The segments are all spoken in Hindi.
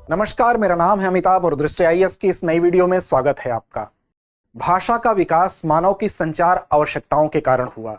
नमस्कार, मेरा नाम है अमिताभ और दृष्टि आईएएस की इस नई वीडियो में स्वागत है आपका। भाषा का विकास मानव की संचार आवश्यकताओं के कारण हुआ।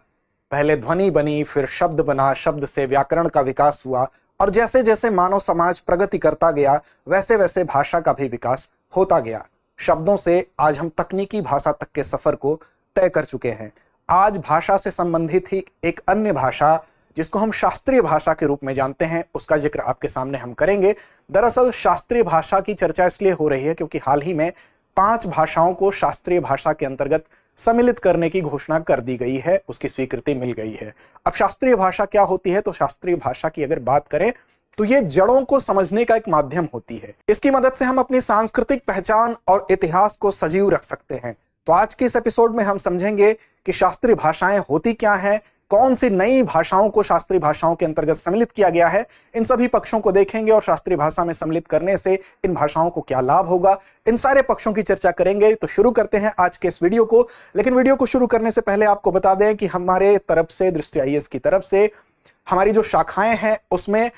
पहले ध्वनि बनी, फिर शब्द बना, शब्द से व्याकरण का विकास हुआ और जैसे जैसे मानव समाज प्रगति करता गया वैसे वैसे भाषा का भी विकास होता गया। शब्दों से आज हम तकनीकी भाषा तक के सफर को तय कर चुके हैं। आज भाषा से संबंधित ही एक अन्य भाषा जिसको हम शास्त्रीय भाषा के रूप में जानते हैं, उसका जिक्र आपके सामने हम करेंगे। दरअसल शास्त्रीय भाषा की चर्चा इसलिए हो रही है क्योंकि हाल ही में 5 भाषाओं को शास्त्रीय भाषा के अंतर्गत सम्मिलित करने की घोषणा कर दी गई है, उसकी स्वीकृति मिल गई है। अब शास्त्रीय भाषा क्या होती है? तो शास्त्रीय भाषा की अगर बात करें तो ये जड़ों को समझने का एक माध्यम होती है। इसकी मदद से हम अपनी सांस्कृतिक पहचान और इतिहास को सजीव रख सकते हैं। तो आज के इस एपिसोड में हम समझेंगे कि शास्त्रीय भाषाएं होती क्या हैं, कौन सी नई भाषाओं को शास्त्रीय भाषाओं के अंतर्गत सम्मिलित किया गया है, इन सभी पक्षों को देखेंगे और शास्त्रीय भाषा में सम्मिलित करने से इन भाषाओं को क्या लाभ होगा, इन सारे पक्षों की चर्चा करेंगे। तो शुरू करते हैं आज के इस वीडियो को। लेकिन वीडियो को शुरू करने से पहले आपको बता दें कि हमारे तरफ से, दृष्टि आईएएस की तरफ से, हमारी जो शाखाएं हैं उसमें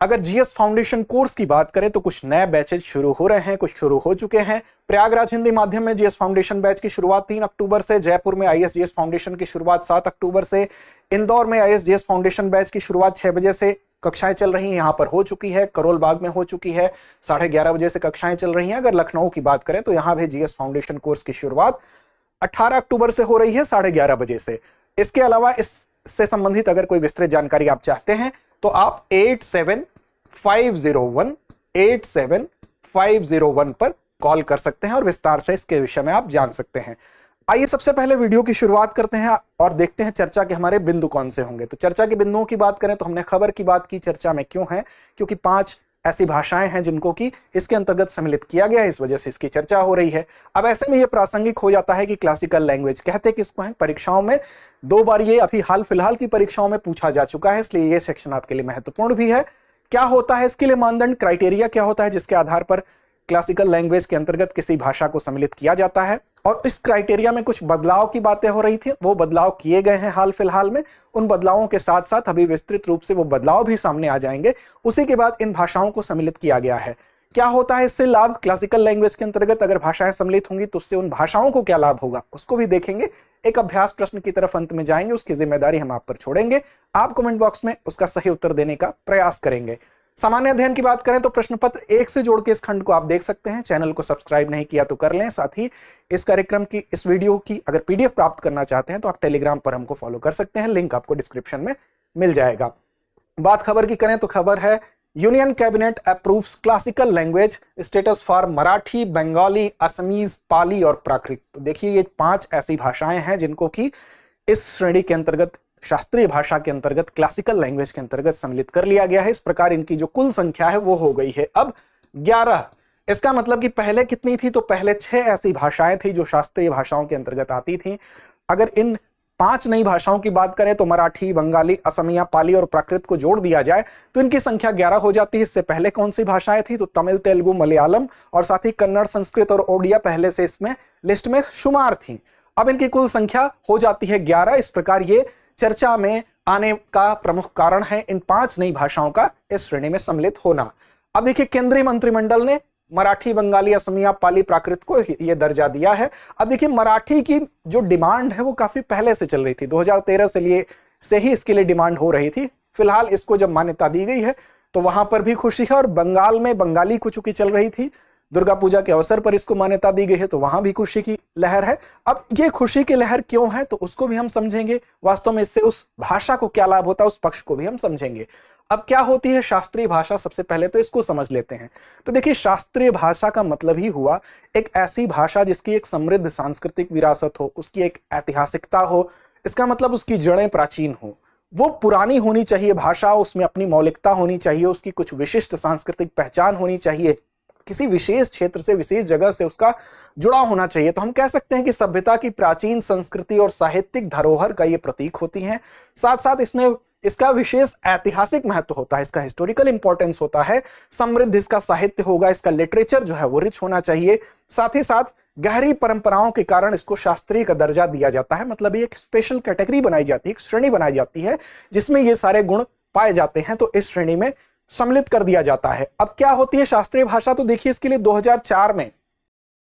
अगर जीएस फाउंडेशन कोर्स की बात करें तो कुछ नए बैचेज शुरू हो रहे हैं, कुछ शुरू हो चुके हैं। प्रयागराज हिंदी माध्यम में जीएस फाउंडेशन बैच की शुरुआत 3 अक्टूबर से, जयपुर में आईएएस जीएस फाउंडेशन की शुरुआत 7 अक्टूबर से, इंदौर में आईएएस जीएस फाउंडेशन बैच की शुरुआत 6 बजे से कक्षाएं चल रही हैं, यहां पर हो चुकी है। करोल बाग में हो चुकी है, 11:30 बजे से कक्षाएं चल रही हैं। अगर लखनऊ की बात करें तो यहां भी जीएस फाउंडेशन कोर्स की शुरुआत 18 अक्टूबर से हो रही है, 11:30 बजे से। इसके अलावा इससे संबंधित अगर कोई विस्तृत जानकारी आप चाहते हैं तो आप 8751 पर कॉल कर सकते हैं और विस्तार से इसके विषय में आप जान सकते हैं। आइए सबसे पहले वीडियो की शुरुआत करते हैं और देखते हैं चर्चा के हमारे बिंदु कौन से होंगे। तो चर्चा के बिंदुओं की बात करें तो हमने खबर की बात की, चर्चा में क्यों है? क्योंकि 5 ऐसी भाषाएं हैं जिनको कि इसके अंतर्गत सम्मिलित किया गया है, इस वजह से इसकी चर्चा हो रही है। अब ऐसे में यह प्रासंगिक हो जाता है कि क्लासिकल लैंग्वेज कहते किसको है? परीक्षाओं में 2 बार ये अभी हाल फिलहाल की परीक्षाओं में पूछा जा चुका है, इसलिए यह सेक्शन आपके लिए महत्वपूर्ण भी है। क्या होता है इसके लिए मानदंड, क्राइटेरिया क्या होता है जिसके आधार पर क्लासिकल लैंग्वेज के अंतर्गत किसी भाषा को सम्मिलित किया जाता है? और इस क्राइटेरिया में कुछ बदलाव की बातें हो रही थी, वो बदलाव किए गए हैं हाल फिलहाल में। उन बदलावों के साथ साथ अभी विस्तृत रूप से वो बदलाव भी सामने आ जाएंगे। उसी के बाद इन भाषाओं को सम्मिलित किया गया है। क्या होता है इससे लाभ? क्लासिकल लैंग्वेज के अंतर्गत अगर भाषाएं सम्मिलित होंगी तो उससे उन भाषाओं को क्या लाभ होगा, उसको भी देखेंगे। एक अभ्यास प्रश्न की तरफ अंत में जाएंगे, उसकी जिम्मेदारी हम आप पर छोड़ेंगे। आप कमेंट बॉक्स में उसका सही उत्तर देने का प्रयास करेंगे। सामान्य अध्ययन की बात करें तो प्रश्न पत्र 1 से जोड़ के इस खंड को आप देख सकते हैं। चैनल को सब्सक्राइब नहीं किया तो कर लें। साथ ही इस कार्यक्रम की, इस वीडियो की अगर पीडीएफ प्राप्त करना चाहते हैं तो आप टेलीग्राम पर हमको फॉलो कर सकते हैं, लिंक आपको डिस्क्रिप्शन में मिल जाएगा। बात खबर की करें तो खबर है union cabinet approves classical language status for Marathi, Bengali, Assamese, Pali और प्राकृत। तो देखिए ये 5 ऐसी भाषाएं हैं जिनको कि इस श्रेणी के अंतर्गत, शास्त्रीय भाषा के अंतर्गत, क्लासिकल लैंग्वेज के अंतर्गत सम्मिलित कर लिया गया है। इस प्रकार इनकी जो कुल संख्या है वो हो गई है अब 11। इसका मतलब कि पहले कितनी थी? तो पहले 6 ऐसी भाषाएं थी जो शास्त्रीय भाषाओं के अंतर्गत आती थी। अगर इन 5 नई भाषाओं की बात करें तो मराठी, बंगाली, असमिया, पाली और प्राकृत को जोड़ दिया जाए तो इनकी संख्या 11 हो जाती है। इससे पहले कौन सी भाषाएं थी? तो तमिल, तेलुगु, मलयालम और साथ ही कन्नड़, संस्कृत और ओडिया पहले से इसमें लिस्ट में शुमार थी। अब इनकी कुल संख्या हो जाती है 11। इस प्रकार ये चर्चा में आने का प्रमुख कारण है इन 5 नई भाषाओं का इस श्रेणी में सम्मिलित होना। अब देखिए केंद्रीय मंत्रिमंडल ने मराठी, बंगाली, असमिया, पाली, प्राकृत को यह दर्जा दिया है। अब देखिए मराठी की जो डिमांड है वो काफी पहले से चल रही थी, 2013 से ही इसके लिए डिमांड हो रही थी। फिलहाल इसको जब मान्यता दी गई है तो वहां पर भी खुशी है। और बंगाल में बंगाली को चूंकि चल रही थी, दुर्गा पूजा के अवसर पर इसको मान्यता दी गई है तो वहां भी खुशी की लहर है। अब ये खुशी की लहर क्यों है तो उसको भी हम समझेंगे। वास्तव में इससे उस भाषा को क्या लाभ होता है उस पक्ष को भी हम समझेंगे। अब क्या होती है शास्त्रीय भाषा? सबसे पहले तो इसको समझ लेते हैं। तो देखिए शास्त्रीय भाषा का मतलब ही हुआ एक ऐसी भाषा जिसकी एक समृद्ध सांस्कृतिक विरासत हो, उसकी एक ऐतिहासिकता हो। इसका मतलब उसकी जड़ें प्राचीन हो, वो पुरानी होनी चाहिए भाषा, उसमें अपनी मौलिकता होनी चाहिए, उसकी कुछ विशिष्ट सांस्कृतिक पहचान होनी चाहिए, किसी विशेष क्षेत्र से, विशेष जगह से उसका जुड़ाव होना चाहिए। तो हम कह सकते हैं कि सभ्यता की प्राचीन संस्कृति और साहित्यिक धरोहर का ये प्रतीक होती है। साथ साथ इसका विशेष ऐतिहासिक महत्व होता है, इसका हिस्टोरिकल इंपॉर्टेंस होता है। समृद्ध इसका साहित्य होगा, इसका लिटरेचर जो है वो रिच होना चाहिए। साथ ही साथ गहरी परंपराओं के कारण इसको शास्त्रीय का दर्जा दिया जाता है। मतलब ये एक स्पेशल कैटेगरी बनाई जाती है, एक श्रेणी बनाई जाती है जिसमें ये सारे गुण पाए जाते हैं। तो इस श्रेणी में सम्मिलित कर दिया जाता है। अब क्या होती है शास्त्रीय भाषा, तो देखिए इसके लिए 2004 में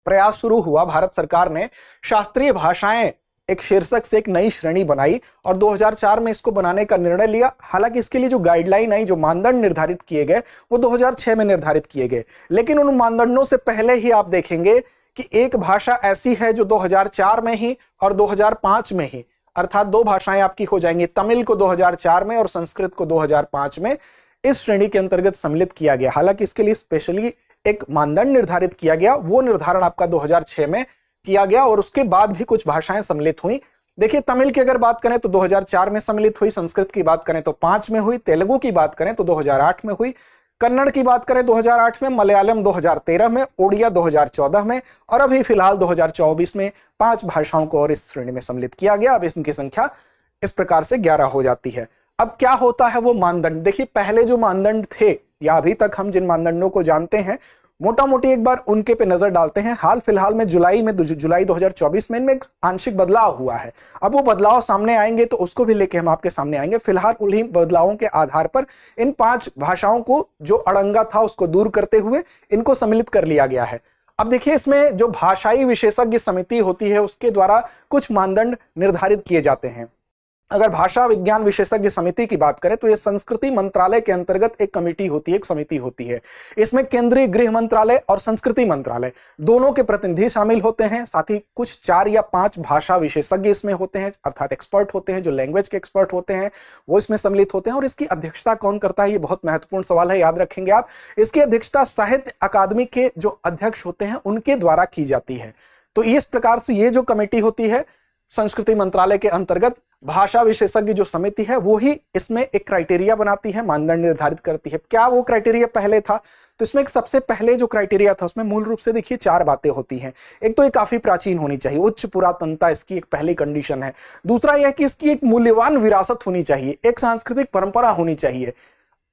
प्रयास शुरू हुआ। भारत सरकार ने शास्त्रीय भाषाएं एक शीर्षक से एक नई श्रेणी बनाई और 2004 में इसको बनाने का निर्णय लिया। हालांकि इसके लिए जो गाइडलाइन आई, जो मानदंड निर्धारित किए गए, वो 2006 में निर्धारित किए गए। लेकिन उन मानदंडों से पहले ही आप देखेंगे कि एक भाषा ऐसी है जो 2004 में ही और 2005 में ही, अर्थात दो भाषाएं आपकी हो जाएंगी, तमिल को 2004 में और संस्कृत को 2005 में इस श्रेणी के अंतर्गत सम्मिलित किया गया। हालांकि इसके लिए स्पेशली एक मानदंड निर्धारित किया गया, वो निर्धारण आपका 2006 में किया गया और उसके बाद भी कुछ भाषाएं सम्मिलित हुई। देखिए तमिल की अगर बात करें तो 2004 में सम्मिलित हुई, संस्कृत की बात करें तो 5 में हुई, तेलुगु की बात करें तो 2008 में हुई, कन्नड़ की बात करें 2008 में, मलयालम 2013 में, ओडिया 2014 में और अभी फिलहाल 2024 में 5 भाषाओं को और इस श्रेणी में सम्मिलित किया गया। अब इनकी संख्या इस प्रकार से 11 हो जाती है। अब क्या होता है वो मानदंड, देखिए पहले जो मानदंड थे या अभी तक हम जिन मानदंडों को जानते हैं, मोटा मोटी एक बार उनके पे नजर डालते हैं। हाल फिलहाल में जुलाई 2024 में इनमें एक आंशिक बदलाव हुआ है। अब वो बदलाव सामने आएंगे तो उसको भी लेके हम आपके सामने आएंगे। फिलहाल उन्हीं बदलावों के आधार पर इन 5 भाषाओं को जो अड़ंगा था उसको दूर करते हुए इनको सम्मिलित कर लिया गया है। अब देखिए इसमें जो भाषाई विशेषज्ञ समिति होती है उसके द्वारा कुछ मानदंड निर्धारित किए जाते हैं। अगर भाषा विज्ञान विशेषज्ञ समिति की बात करें तो यह संस्कृति मंत्रालय के अंतर्गत एक कमेटी होती है, एक समिति होती है। इसमें केंद्रीय गृह मंत्रालय और संस्कृति मंत्रालय दोनों के प्रतिनिधि शामिल होते हैं। साथ ही कुछ 4 या 5 भाषा विशेषज्ञ इसमें होते हैं, अर्थात एक्सपर्ट होते हैं, जो लैंग्वेज के एक्सपर्ट होते हैं वो इसमें सम्मिलित होते हैं। और इसकी अध्यक्षता कौन करता है, ये बहुत महत्वपूर्ण सवाल है, याद रखेंगे आप। इसकी अध्यक्षता साहित्य अकादमी के जो अध्यक्ष होते हैं उनके द्वारा की जाती है। तो इस प्रकार से ये जो कमेटी होती है संस्कृति मंत्रालय के अंतर्गत, भाषा विशेषज्ञ जो समिति है वो ही इसमें एक क्राइटेरिया बनाती है, मानदंड निर्धारित करती है। क्या वो क्राइटेरिया पहले था, तो इसमें एक सबसे पहले जो क्राइटेरिया था उसमें मूल रूप से देखिए 4 बातें होती हैं। एक तो ये काफी प्राचीन होनी चाहिए, उच्च पुरातनता इसकी एक पहली कंडीशन है। दूसरा यह कि इसकी एक मूल्यवान विरासत होनी चाहिए, एक सांस्कृतिक परंपरा होनी चाहिए।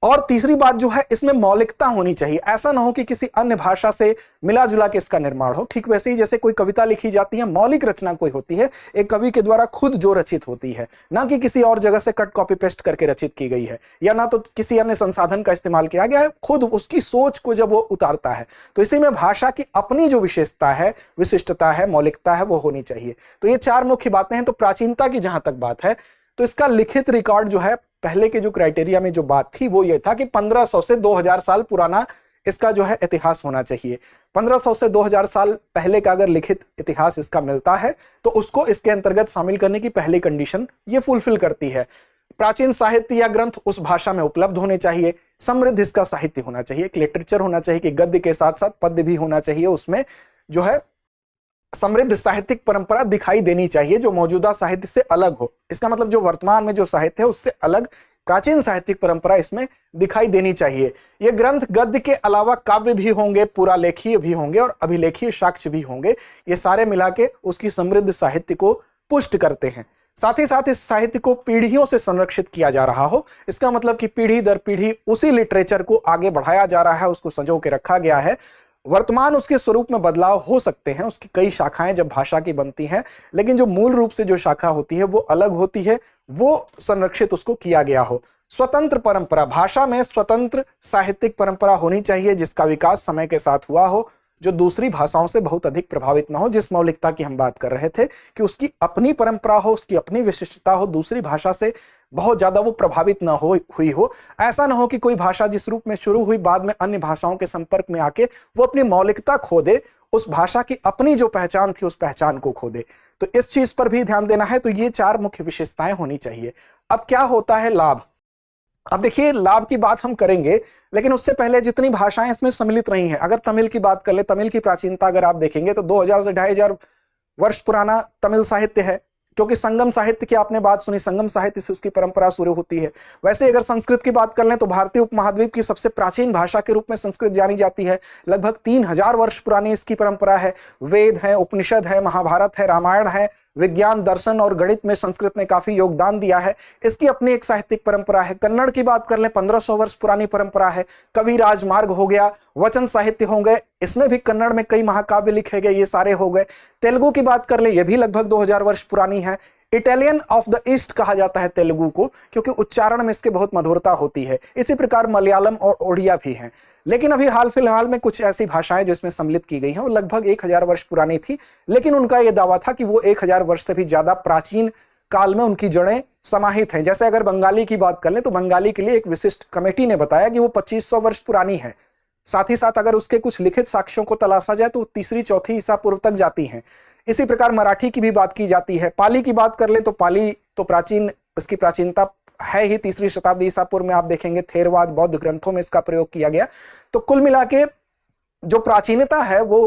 और तीसरी बात जो है इसमें मौलिकता होनी चाहिए। ऐसा ना हो कि किसी अन्य भाषा से मिला जुला के इसका निर्माण हो। ठीक वैसे ही जैसे कोई कविता लिखी जाती है, मौलिक रचना कोई होती है एक कवि के द्वारा खुद जो रचित होती है, ना कि किसी और जगह से कट कॉपी पेस्ट करके रचित की गई है, या ना तो किसी अन्य संसाधन का इस्तेमाल किया गया है, खुद उसकी सोच को जब वो उतारता है। तो इसी में भाषा की अपनी जो विशेषता है, विशिष्टता है, मौलिकता है, वो होनी चाहिए। तो ये 4 मुख्य बातें हैं। तो प्राचीनता की जहां तक बात है तो इसका लिखित रिकॉर्ड जो है, पहले के जो क्राइटेरिया में जो बात थी वो ये था कि 1500 से 2000 साल पुराना इसका जो है इतिहास होना चाहिए। 1500 से 2000 साल पहले का अगर लिखित इतिहास इसका मिलता है तो उसको इसके अंतर्गत शामिल करने की पहली कंडीशन ये फुलफिल करती है। प्राचीन साहित्य या ग्रंथ उस भाषा में उपलब्ध होने चाहिए, समृद्ध इसका साहित्य होना चाहिए, एक लिटरेचर होना चाहिए कि गद्य के साथ साथ पद्य भी होना चाहिए, उसमें जो है समृद्ध साहित्यिक परंपरा दिखाई देनी चाहिए जो मौजूदा साहित्य से अलग हो। इसका मतलब जो वर्तमान में जो साहित्य है उससे अलग प्राचीन साहित्यिक परंपरा इसमें दिखाई देनी चाहिए। ये ग्रंथ गद्य के अलावा काव्य भी होंगे, पुरालेखीय भी होंगे और अभिलेखीय साक्ष्य भी होंगे। ये सारे मिला के उसकी समृद्ध साहित्य को पुष्ट करते हैं। साथ ही साथ इस साहित्य को पीढ़ियों से संरक्षित किया जा रहा हो। इसका मतलब कि पीढ़ी दर पीढ़ी उसी लिटरेचर को आगे बढ़ाया जा रहा है, उसको संजो के रखा गया है। वर्तमान उसके स्वरूप में बदलाव हो सकते हैं, उसकी कई शाखाएं जब भाषा की बनती हैं, लेकिन जो मूल रूप से जो शाखा होती है वो अलग होती है, वो संरक्षित उसको किया गया हो। स्वतंत्र परंपरा, भाषा में स्वतंत्र साहित्यिक परंपरा होनी चाहिए जिसका विकास समय के साथ हुआ हो, जो दूसरी भाषाओं से बहुत अधिक प्रभावित ना हो। जिस मौलिकता की हम बात कर रहे थे कि उसकी अपनी परंपरा हो, उसकी अपनी विशिष्टता हो, दूसरी भाषा से बहुत ज्यादा वो प्रभावित ना हुई हो। ऐसा ना हो कि कोई भाषा जिस रूप में शुरू हुई बाद में अन्य भाषाओं के संपर्क में आके वो अपनी मौलिकता खो दे, उस भाषा की अपनी जो पहचान थी उस पहचान को खो दे। तो इस चीज पर भी ध्यान देना है। तो ये 4 मुख्य विशेषताएं होनी चाहिए। अब क्या होता है लाभ, अब देखिए लाभ की बात हम करेंगे, लेकिन उससे पहले जितनी भाषाएं इसमें सम्मिलित रही हैं, अगर तमिल की बात कर ले, तमिल की प्राचीनता अगर आप देखेंगे तो 2000 से 2500 वर्ष पुराना तमिल साहित्य है, क्योंकि संगम साहित्य की आपने बात सुनी, संगम साहित्य से उसकी परंपरा शुरू होती है। वैसे अगर संस्कृत की बात कर लें तो भारतीय उपमहाद्वीप की सबसे प्राचीन भाषा के रूप में संस्कृत जानी जाती है। लगभग 3000 वर्ष पुरानी इसकी परंपरा है। वेद है, उपनिषद है, महाभारत है, रामायण है, विज्ञान, दर्शन और गणित में संस्कृत ने काफी योगदान दिया है। इसकी अपनी एक साहित्यिक परंपरा है। कन्नड़ की बात कर लें, 1500 वर्ष पुरानी परंपरा है। कवि राजमार्ग हो गया, वचन साहित्य हो गए, इसमें भी कन्नड़ में कई महाकाव्य लिखे गए, ये सारे हो गए। तेलुगु की बात कर ले, ये भी लगभग 2000 वर्ष पुरानी है। इटालियन ऑफ द ईस्ट कहा जाता है तेलुगु को, क्योंकि उच्चारण में इसके बहुत मधुरता होती है। इसी प्रकार मलयालम और ओडिया भी हैं। लेकिन अभी हाल फिलहाल में कुछ ऐसी भाषाएं जो इसमें सम्मिलित की गई हैं वो लगभग 1000 वर्ष पुरानी थी, लेकिन उनका यह दावा था कि वो 1000 वर्ष से भी ज्यादा प्राचीन काल में उनकी जड़ें समाहित हैं। जैसे अगर बंगाली की बात कर लें तो बंगाली के लिए एक विशिष्ट कमेटी ने बताया कि वो 2500 वर्ष पुरानी है। साथ ही साथ अगर उसके कुछ लिखित साक्ष्यों को तलाशा जाए तो 3री-4थी ईसा पूर्व तक जाती हैं। इसी प्रकार मराठी की भी बात की जाती है। पाली की बात कर ले तो पाली तो प्राचीन, इसकी प्राचीनता है ही 3री शताब्दी ईसा पूर्व में। आप देखेंगे थेरवाद बौद्ध ग्रंथों में इसका प्रयोग किया गया। तो कुल मिला के जो प्राचीनता है वो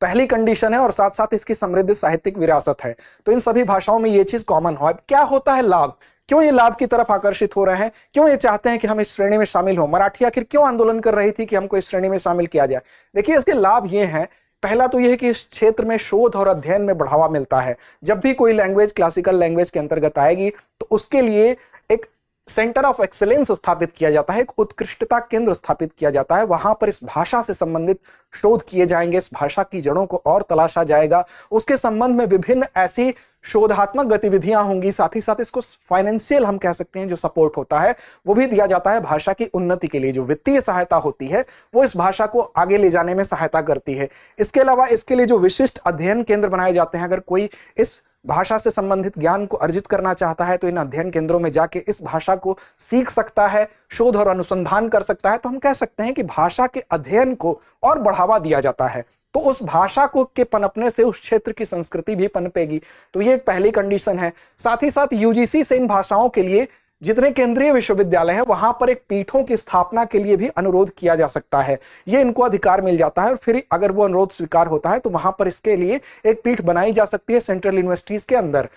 पहली कंडीशन है, और साथ साथ इसकी समृद्ध साहित्यिक विरासत है। तो इन सभी भाषाओं में ये चीज कॉमन हो। क्या होता है लाभ, क्यों ये लाभ की तरफ आकर्षित हो रहे हैं, क्यों ये चाहते हैं कि हम इस श्रेणी में शामिल हो? मराठी आखिर क्यों आंदोलन कर रही थी कि हमको इस श्रेणी में शामिल किया जाए? देखिए, इसके लाभ ये हैं। पहला तो यह है कि इस क्षेत्र में शोध और अध्ययन में बढ़ावा मिलता है। जब भी कोई लैंग्वेज क्लासिकल लैंग्वेज के अंतर्गत आएगी तो उसके लिए एक सेंटर ऑफ एक्सीलेंस स्थापित किया जाता है, एक उत्कृष्टता केंद्र स्थापित किया जाता है। वहां पर इस भाषा से संबंधित शोध किए जाएंगे, इस भाषा की जड़ों को और तलाशा जाएगा, उसके संबंध में विभिन्न ऐसी शोधात्मक गतिविधियां होंगी। साथ ही साथ इसको फाइनेंशियल हम कह सकते हैं जो सपोर्ट होता है वो भी दिया जाता है भाषा की उन्नति के लिए। जो वित्तीय सहायता होती है वो इस भाषा को आगे ले जाने में सहायता करती है। इसके अलावा इसके लिए जो विशिष्ट अध्ययन केंद्र बनाए जाते हैं, अगर कोई इस भाषा से संबंधित ज्ञान को अर्जित करना चाहता है तो इन अध्ययन केंद्रों में जाके इस भाषा को सीख सकता है, शोध और अनुसंधान कर सकता है। तो हम कह सकते हैं कि भाषा के अध्ययन को और बढ़ावा दिया जाता है, तो उस भाषा को के पनपने से उस क्षेत्र की संस्कृति भी पनपेगी। तो ये एक पहली कंडीशन है। साथ ही साथ यूजीसी से इन भाषाओं के लिए जितने केंद्रीय विश्वविद्यालय हैं वहां पर एक पीठों की स्थापना के लिए भी अनुरोध किया जा सकता है। ये इनको अधिकार मिल जाता है, और फिर अगर वो अनुरोध स्वीकार होता है तो वहां पर इसके लिए एक पीठ बनाई जा सकती है सेंट्रल यूनिवर्सिटीज के अंदर।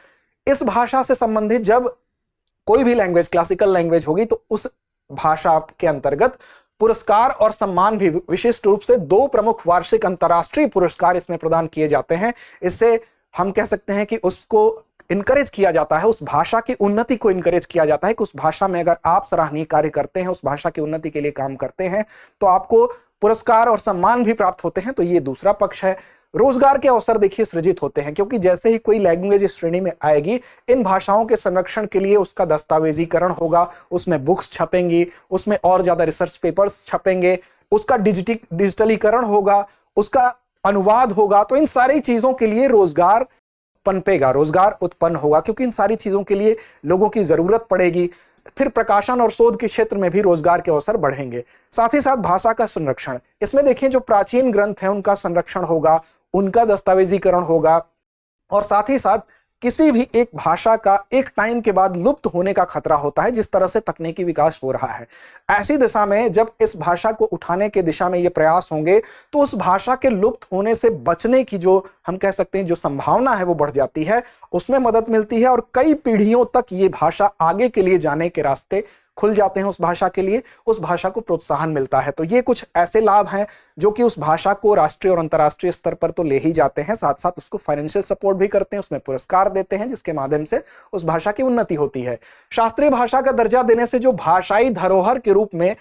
इस भाषा से संबंधित जब कोई भी लैंग्वेज क्लासिकल लैंग्वेज होगी तो उस भाषा के अंतर्गत पुरस्कार और सम्मान भी विशिष्ट रूप से 2 प्रमुख वार्षिक अंतर्राष्ट्रीय पुरस्कार इसमें प्रदान किए जाते हैं। इससे हम कह सकते हैं कि उसको इनकरेज किया जाता है, उस भाषा की उन्नति को इनकरेज किया जाता है कि उस भाषा में अगर आप सराहनीय कार्य करते हैं, उस भाषा की उन्नति के लिए काम करते हैं तो आपको पुरस्कार और सम्मान भी प्राप्त होते हैं। तो ये दूसरा पक्ष है। रोजगार के अवसर देखिए सृजित होते हैं, क्योंकि जैसे ही कोई लैंग्वेज इस श्रेणी में आएगी इन भाषाओं के संरक्षण के लिए उसका दस्तावेजीकरण होगा, उसमें बुक्स छपेंगी, उसमें और ज्यादा रिसर्च पेपर्स छपेंगे, उसका डिजिटलीकरण होगा, उसका अनुवाद होगा। तो इन सारी चीजों के लिए रोजगार पनपेगा, रोजगार उत्पन्न होगा, क्योंकि इन सारी चीजों के लिए लोगों की जरूरत पड़ेगी। फिर प्रकाशन और शोध के क्षेत्र में भी रोजगार के अवसर बढ़ेंगे। साथ ही साथ भाषा का संरक्षण, इसमें देखिए जो प्राचीन ग्रंथ हैं उनका संरक्षण होगा, उनका दस्तावेजीकरण होगा, और साथ ही साथ किसी भी एक भाषा का एक टाइम के बाद लुप्त होने का खतरा होता है, जिस तरह से तकनीकी विकास हो रहा है। ऐसी दिशा में जब इस भाषा को उठाने के दिशा में ये प्रयास होंगे तो उस भाषा के लुप्त होने से बचने की जो हम कह सकते हैं जो संभावना है वो बढ़ जाती है, उसमें मदद मिलती है, और कई पीढ़ियों तक ये भाषा आगे के लिए जाने के रास्ते खुल जाते हैं। उस भाषा के लिए उस भाषा को प्रोत्साहन मिलता है। तो ये कुछ ऐसे लाभ हैं जो कि उस भाषा को राष्ट्रीय और अंतर्राष्ट्रीय स्तर पर तो ले ही जाते हैं, साथ साथ उसको फाइनेंशियल सपोर्ट भी करते हैं, उसमें पुरस्कार देते हैं, जिसके माध्यम से उस भाषा की उन्नति होती है। शास्त्रीय भाषा का दर्जा देने से जो भाषाई धरोहर के रूप में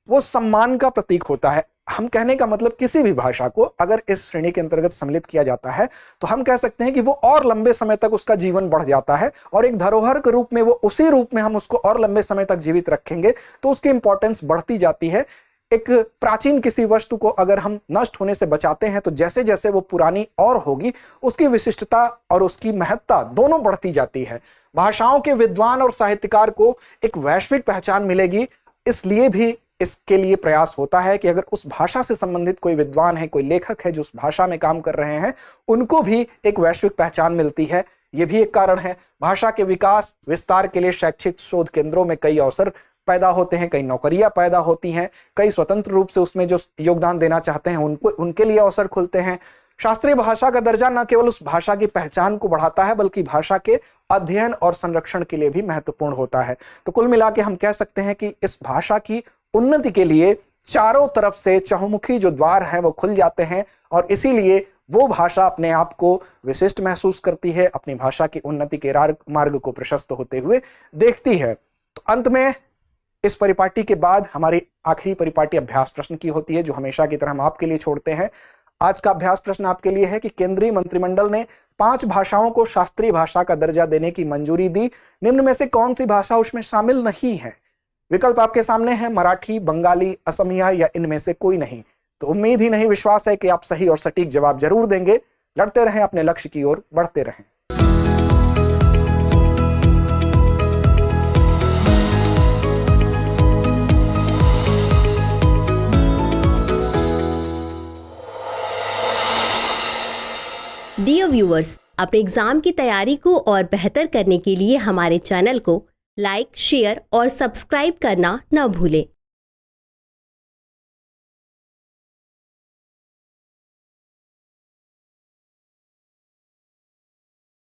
वो सम्मान का प्रतीक होता है। हम कहने का मतलब किसी भी भाषा को अगर इस श्रेणी के अंतर्गत सम्मिलित किया जाता है तो हम कह सकते हैं कि वो और लंबे समय तक उसका जीवन बढ़ जाता है, और एक धरोहर के रूप में वो उसी रूप में हम उसको और लंबे समय तक जीवित रखेंगे तो उसकी इंपॉर्टेंस बढ़ती जाती है। एक प्राचीन किसी वस्तु को अगर हम नष्ट होने से बचाते हैं तो जैसे जैसे वो पुरानी और होगी उसकी विशिष्टता और उसकी महत्ता दोनों बढ़ती जाती है। भाषाओं के विद्वान और साहित्यकार को एक वैश्विक पहचान मिलेगी, इसलिए भी इसके लिए प्रयास होता है कि अगर उस भाषा से संबंधित कोई विद्वान है, कोई लेखक है जो उस भाषा में काम कर रहे हैं, उनको भी एक वैश्विक पहचान मिलती है। यह भी एक कारण है। भाषा के विकास विस्तार के लिए शैक्षिक शोध केंद्रों में कई अवसर पैदा होते हैं, कई नौकरियां पैदा होती हैं, कई स्वतंत्र रूप से उसमें जो योगदान देना चाहते हैं उनके लिए अवसर खुलते हैं। शास्त्रीय भाषा का दर्जा न केवल उस भाषा की पहचान को बढ़ाता है बल्कि भाषा के अध्ययन और संरक्षण के लिए भी महत्वपूर्ण होता है। तो कुल मिला के हम कह सकते हैं कि इस भाषा की उन्नति के लिए चारों तरफ से चहुमुखी जो द्वार हैं वो खुल जाते हैं, और इसीलिए वो भाषा अपने आप को विशिष्ट महसूस करती है, अपनी भाषा की उन्नति के मार्ग को प्रशस्त होते हुए देखती है। तो अंत में इस परिपाटी के बाद हमारी आखिरी परिपाटी अभ्यास प्रश्न की होती है, जो हमेशा की तरह हम आपके लिए छोड़ते हैं। आज का अभ्यास प्रश्न आपके लिए है कि केंद्रीय मंत्रिमंडल ने 5 भाषाओं को शास्त्रीय भाषा का दर्जा देने की मंजूरी दी, निम्न में से कौन सी भाषा उसमें शामिल नहीं है? विकल्प आपके सामने है, मराठी, बंगाली, असमिया या इनमें से कोई नहीं। तो उम्मीद ही नहीं विश्वास है कि आप सही और सटीक जवाब जरूर देंगे। लड़ते रहें, अपने लक्ष्य की ओर बढ़ते रहें। डियर व्यूअर्स, अपने एग्जाम की तैयारी को और बेहतर करने के लिए हमारे चैनल को लाइक, शेयर और सब्सक्राइब करना न भूलें।